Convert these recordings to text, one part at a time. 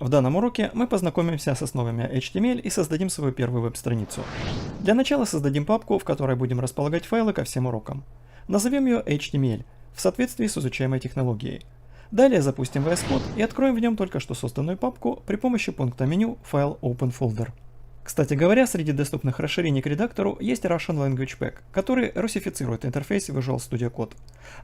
В данном уроке мы познакомимся с основами HTML и создадим свою первую веб-страницу. Для начала создадим папку, в которой будем располагать файлы ко всем урокам. Назовем ее HTML в соответствии с изучаемой технологией. Далее запустим VS Code и откроем в нем только что созданную папку при помощи пункта меню «File Open Folder». Кстати говоря, среди доступных расширений к редактору есть Russian Language Pack, который русифицирует интерфейс Visual Studio Code.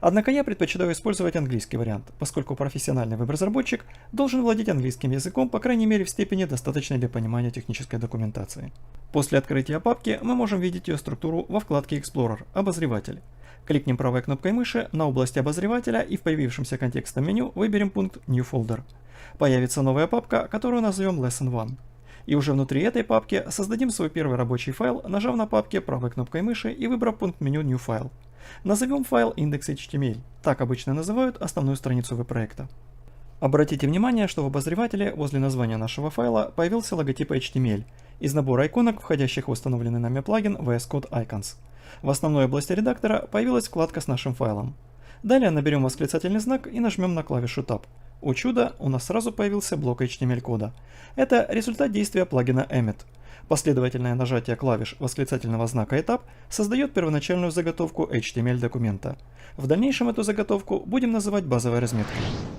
Однако я предпочитаю использовать английский вариант, поскольку профессиональный веб-разработчик должен владеть английским языком, по крайней мере в степени, достаточной для понимания технической документации. После открытия папки мы можем видеть ее структуру во вкладке Explorer «Обозреватель». Кликнем правой кнопкой мыши на область обозревателя и в появившемся контекстном меню выберем пункт New Folder. Появится новая папка, которую назовем Lesson 1. И уже внутри этой папки создадим свой первый рабочий файл, нажав на папке правой кнопкой мыши и выбрав пункт меню New File. Назовем файл index.html, так обычно называют основную страницу веб-проекта. Обратите внимание, что в обозревателе возле названия нашего файла появился логотип HTML из набора иконок, входящих в установленный нами плагин VS Code Icons. В основной области редактора появилась вкладка с нашим файлом. Далее наберем восклицательный знак и нажмем на клавишу Tab. О чудо, у нас сразу появился блок HTML кода. Это результат действия плагина Emmet. Последовательное нажатие клавиш восклицательного знака и Tab создает первоначальную заготовку HTML документа. В дальнейшем эту заготовку будем называть базовой разметкой.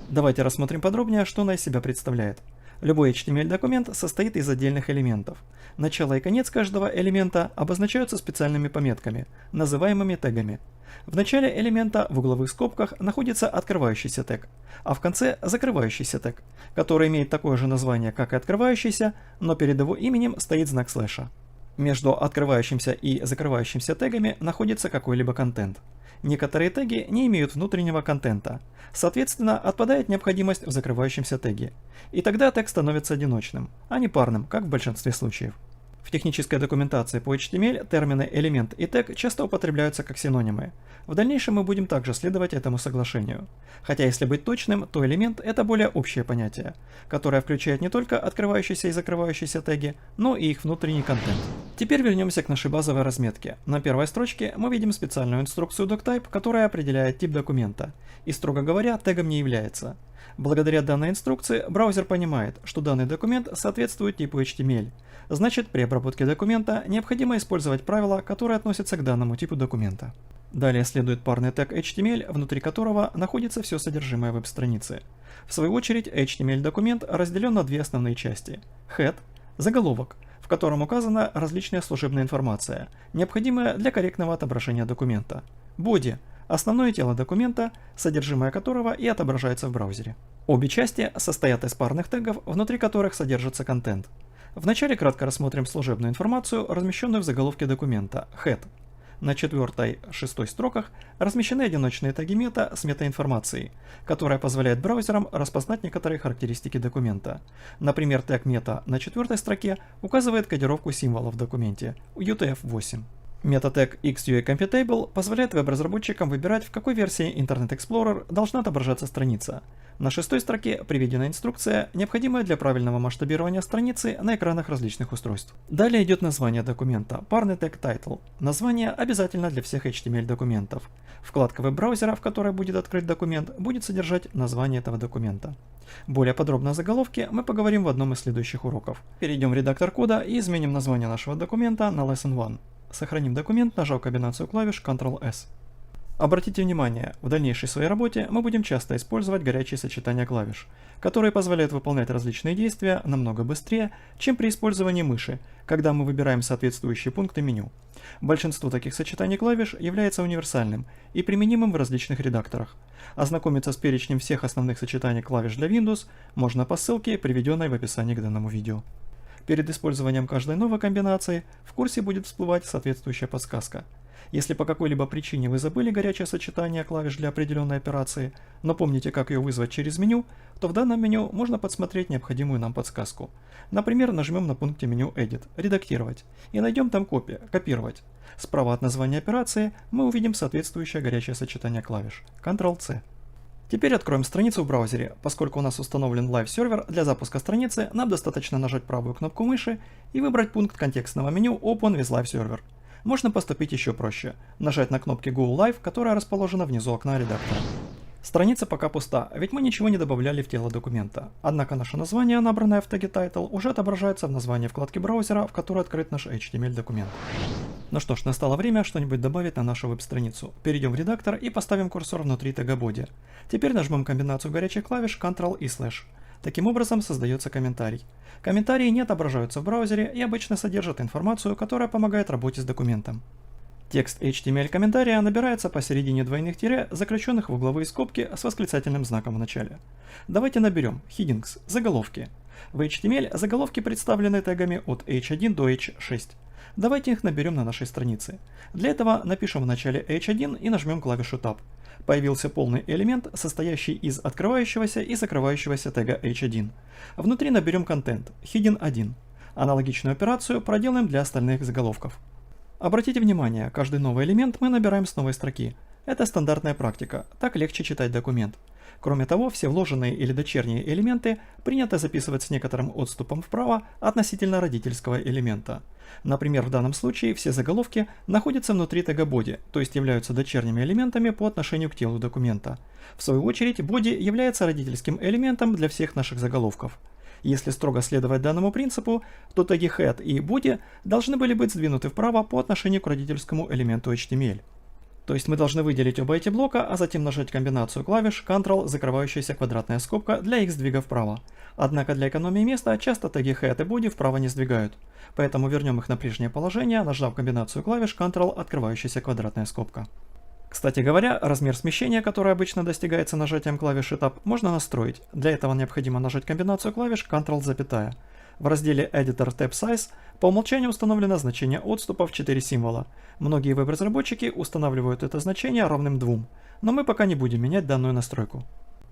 Давайте рассмотрим подробнее, что она из себя представляет. Любой HTML документ состоит из отдельных элементов. Начало и конец каждого элемента обозначаются специальными пометками, называемыми тегами. В начале элемента в угловых скобках находится открывающийся тег, а в конце закрывающийся тег, который имеет такое же название, как и открывающийся, но перед его именем стоит знак слэша. Между открывающимся и закрывающимся тегами находится какой-либо контент. Некоторые теги не имеют внутреннего контента, соответственно, отпадает необходимость в закрывающемся теге. И тогда тег становится одиночным, а не парным, как в большинстве случаев. В технической документации по HTML термины элемент и тег часто употребляются как синонимы. В дальнейшем мы будем также следовать этому соглашению. Хотя если быть точным, то элемент – это более общее понятие, которое включает не только открывающиеся и закрывающиеся теги, но и их внутренний контент. Теперь вернемся к нашей базовой разметке. На первой строчке мы видим специальную инструкцию doctype, которая определяет тип документа, и, строго говоря, тегом не является. Благодаря данной инструкции браузер понимает, что данный документ соответствует типу HTML. Значит, при обработке документа необходимо использовать правила, которые относятся к данному типу документа. Далее следует парный тег HTML, внутри которого находится все содержимое веб-страницы. В свою очередь, HTML-документ разделен на две основные части. Head – заголовок, в котором указана различная служебная информация, необходимая для корректного отображения документа. Body – основное тело документа, содержимое которого и отображается в браузере. Обе части состоят из парных тегов, внутри которых содержится контент. Вначале кратко рассмотрим служебную информацию, размещенную в заголовке документа Head. На 4-6 строках размещены одиночные теги мета с метаинформацией, которая позволяет браузерам распознать некоторые характеристики документа. Например, тег мета на 4 строке указывает кодировку символов в документе UTF-8. Метатег XUIComputable позволяет веб-разработчикам выбирать, в какой версии Internet Explorer должна отображаться страница. На 6 строке приведена инструкция, необходимая для правильного масштабирования страницы на экранах различных устройств. Далее идет название документа, парный тег Title. Название обязательно для всех HTML документов. Вкладка веб-браузера, в которой будет открыт документ, будет содержать название этого документа. Более подробно о заголовке мы поговорим в одном из следующих уроков. Перейдем в редактор кода и изменим название нашего документа на Lesson 1. Сохраним документ, нажав комбинацию клавиш Ctrl-S. Обратите внимание, в дальнейшей своей работе мы будем часто использовать горячие сочетания клавиш, которые позволяют выполнять различные действия намного быстрее, чем при использовании мыши, когда мы выбираем соответствующие пункты меню. Большинство таких сочетаний клавиш является универсальным и применимым в различных редакторах. Ознакомиться с перечнем всех основных сочетаний клавиш для Windows можно по ссылке, приведенной в описании к данному видео. Перед использованием каждой новой комбинации в курсе будет всплывать соответствующая подсказка. Если по какой-либо причине вы забыли горячее сочетание клавиш для определенной операции, но помните, как ее вызвать через меню, то в данном меню можно подсмотреть необходимую нам подсказку. Например, нажмем на пункте меню Edit «Редактировать» и найдем там «Копировать». Справа от названия операции мы увидим соответствующее горячее сочетание клавиш Ctrl-C. Теперь откроем страницу в браузере. Поскольку у нас установлен Live сервер, для запуска страницы нам достаточно нажать правую кнопку мыши и выбрать пункт контекстного меню Open with Live Server. Можно поступить еще проще. Нажать на кнопки Go Live, которая расположена внизу окна редактора. Страница пока пуста, ведь мы ничего не добавляли в тело документа. Однако наше название, набранное в теге title, уже отображается в названии вкладки браузера, в которой открыт наш HTML документ. Ну что ж, настало время что-нибудь добавить на нашу веб-страницу. Перейдем в редактор и поставим курсор внутри тега body. Теперь нажмем комбинацию горячих клавиш Ctrl и Slash. Таким образом создается комментарий. Комментарии не отображаются в браузере и обычно содержат информацию, которая помогает работе с документом. Текст HTML комментария набирается посередине двойных тире, заключенных в угловые скобки с восклицательным знаком в начале. Давайте наберем headings, заголовки. В HTML заголовки представлены тегами от h1 до h6. Давайте их наберем на нашей странице. Для этого напишем в начале h1 и нажмем клавишу Tab. Появился полный элемент, состоящий из открывающегося и закрывающегося тега h1. Внутри наберем контент, heading 1. Аналогичную операцию проделаем для остальных заголовков. Обратите внимание, каждый новый элемент мы набираем с новой строки. Это стандартная практика, так легче читать документ. Кроме того, все вложенные или дочерние элементы принято записывать с некоторым отступом вправо относительно родительского элемента. Например, в данном случае все заголовки находятся внутри тега body, то есть являются дочерними элементами по отношению к телу документа. В свою очередь, body является родительским элементом для всех наших заголовков. Если строго следовать данному принципу, то теги head и body должны были быть сдвинуты вправо по отношению к родительскому элементу HTML. То есть мы должны выделить оба эти блока, а затем нажать комбинацию клавиш Ctrl, закрывающаяся квадратная скобка для их сдвига вправо. Однако для экономии места часто теги head и body вправо не сдвигают. Поэтому вернем их на прежнее положение, нажав комбинацию клавиш Ctrl, открывающаяся квадратная скобка. Кстати говоря, размер смещения, который обычно достигается нажатием клавиши Tab, можно настроить. Для этого необходимо нажать комбинацию клавиш Ctrl, запятая. В разделе Editor Tab Size по умолчанию установлено значение отступа в 4 символа. Многие веб-разработчики устанавливают это значение равным 2, но мы пока не будем менять данную настройку.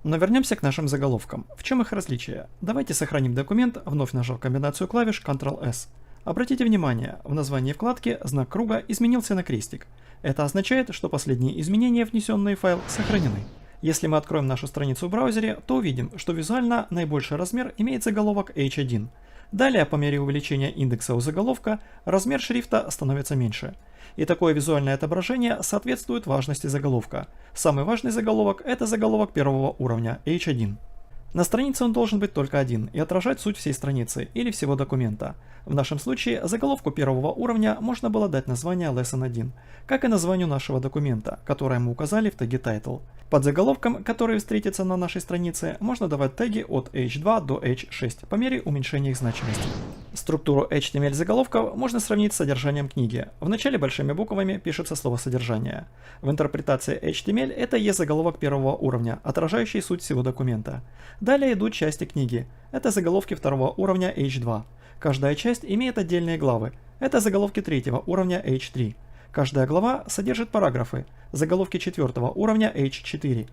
Но вернемся к нашим заголовкам. В чем их различие? Давайте сохраним документ, вновь нажав комбинацию клавиш Ctrl-S. Обратите внимание, в названии вкладки знак круга изменился на крестик. Это означает, что последние изменения, внесенные в файл, сохранены. Если мы откроем нашу страницу в браузере, то увидим, что визуально наибольший размер имеет заголовок h1. Далее, по мере увеличения индекса у заголовка, размер шрифта становится меньше. И такое визуальное отображение соответствует важности заголовка. Самый важный заголовок – это заголовок первого уровня, h1. На странице он должен быть только один и отражать суть всей страницы или всего документа. В нашем случае заголовку первого уровня можно было дать название Lesson 1, как и названию нашего документа, которое мы указали в теге Title. Под заголовком, который встретится на нашей странице, можно давать теги от h2 до h6 по мере уменьшения их значимости. Структуру HTML заголовков можно сравнить с содержанием книги. В начале большими буквами пишется слово «содержание». В интерпретации HTML это есть заголовок первого уровня, отражающий суть всего документа. Далее идут части книги. Это заголовки второго уровня h2. Каждая часть имеет отдельные главы. Это заголовки третьего уровня h3. Каждая глава содержит параграфы. Заголовки четвертого уровня h4.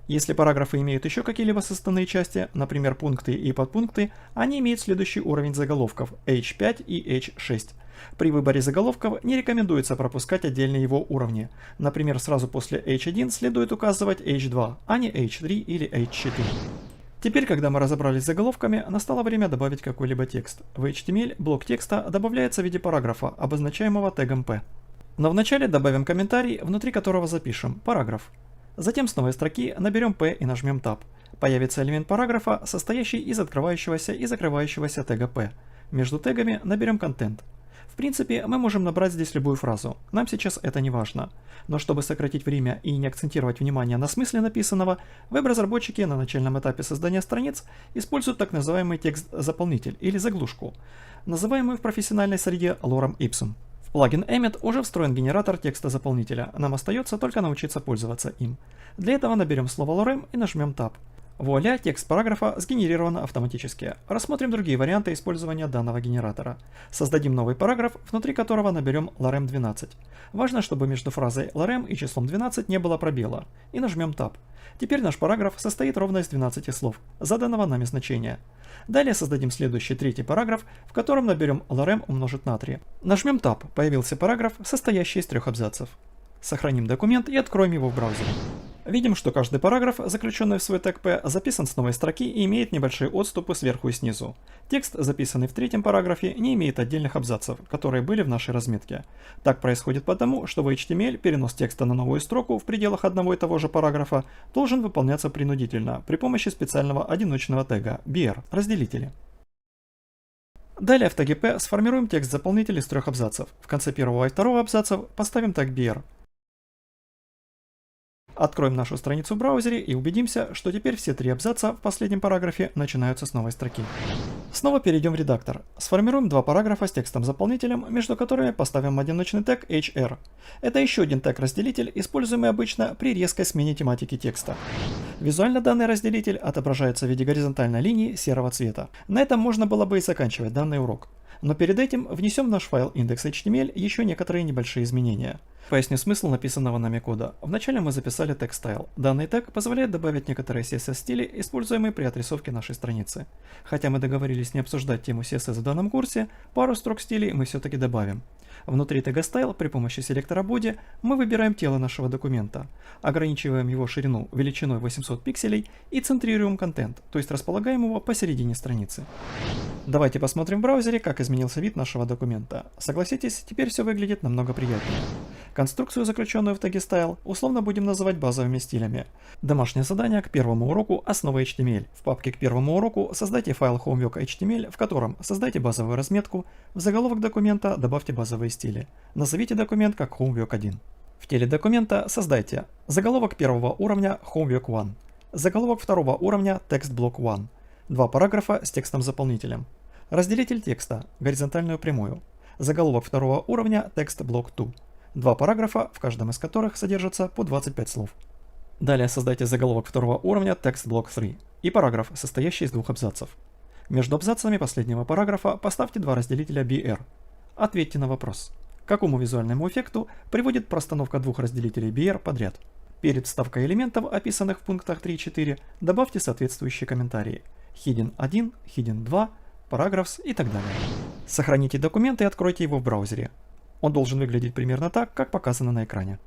Если параграфы имеют еще какие-либо составные части, например пункты и подпункты, они имеют следующий уровень заголовков h5 и h6. При выборе заголовков не рекомендуется пропускать отдельные его уровни. Например, сразу после h1 следует указывать h2, а не h3 или h4. Теперь, когда мы разобрались с заголовками, настало время добавить какой-либо текст. В HTML блок текста добавляется в виде параграфа, обозначаемого тегом P. Но вначале добавим комментарий, внутри которого запишем параграф. Затем с новой строки наберем P и нажмем Tab. Появится элемент параграфа, состоящий из открывающегося и закрывающегося тега P. Между тегами наберем контент. В принципе, мы можем набрать здесь любую фразу, нам сейчас это не важно. Но чтобы сократить время и не акцентировать внимание на смысле написанного, веб-разработчики на начальном этапе создания страниц используют так называемый текст-заполнитель или заглушку, называемую в профессиональной среде lorem ipsum. В плагин Emmet уже встроен генератор текста-заполнителя, нам остается только научиться пользоваться им. Для этого наберем слово lorem и нажмем Tab. Вуаля, текст параграфа сгенерирован автоматически. Рассмотрим другие варианты использования данного генератора. Создадим новый параграф, внутри которого наберем lorem 12. Важно, чтобы между фразой lorem и числом 12 не было пробела. И нажмем Tab. Теперь наш параграф состоит ровно из 12 слов, заданного нами значения. Далее создадим следующий третий параграф, в котором наберем lorem умножить на 3. Нажмем Tab, появился параграф, состоящий из 3 абзацев. Сохраним документ и откроем его в браузере. Видим, что каждый параграф, заключенный в свой тег P, записан с новой строки и имеет небольшие отступы сверху и снизу. Текст, записанный в третьем параграфе, не имеет отдельных абзацев, которые были в нашей разметке. Так происходит потому, что в HTML перенос текста на новую строку в пределах одного и того же параграфа должен выполняться принудительно при помощи специального одиночного тега BR – разделители. Далее в теге P сформируем текст заполнителя из 3 абзацев. В конце первого и второго абзацев поставим тег BR. Откроем нашу страницу в браузере и убедимся, что теперь все 3 абзаца в последнем параграфе начинаются с новой строки. Снова перейдем в редактор. Сформируем 2 параграфа с текстом-заполнителем, между которыми поставим одиночный тег HR. Это еще один тег-разделитель, используемый обычно при резкой смене тематики текста. Визуально данный разделитель отображается в виде горизонтальной линии серого цвета. На этом можно было бы и заканчивать данный урок. Но перед этим внесем в наш файл index.html еще некоторые небольшие изменения. Поясню смысл написанного нами кода. Вначале мы записали тег style. Данный тег позволяет добавить некоторые CSS-стили, используемые при отрисовке нашей страницы. Хотя мы договорились не обсуждать тему CSS в данном курсе, пару строк стилей мы все-таки добавим. Внутри тега style при помощи селектора body мы выбираем тело нашего документа, ограничиваем его ширину величиной 800 пикселей и центрируем контент, то есть располагаем его посередине страницы. Давайте посмотрим в браузере, как изменился вид нашего документа. Согласитесь, теперь все выглядит намного приятнее. Конструкцию, заключенную в теге style, условно будем называть базовыми стилями. Домашнее задание к первому уроку «Основы HTML». В папке к первому уроку создайте файл homework.html, в котором создайте базовую разметку, в заголовок документа добавьте базовые стили. Назовите документ как homework1. В теле документа создайте заголовок первого уровня homework1, заголовок второго уровня textblock1, 2 параграфа с текстом-заполнителем, разделитель текста, горизонтальную прямую, заголовок второго уровня textblock2, 2 параграфа, в каждом из которых содержится по 25 слов. Далее создайте заголовок второго уровня textblock3 и параграф, состоящий из 2 абзацев. Между абзацами последнего параграфа поставьте 2 разделителя BR. Ответьте на вопрос, к какому визуальному эффекту приводит простановка 2 разделителей BR подряд. Перед вставкой элементов, описанных в пунктах 3 и 4, добавьте соответствующие комментарии. Hidden 1, Hidden 2, Paragraphs и так далее. Сохраните документ и откройте его в браузере. Он должен выглядеть примерно так, как показано на экране.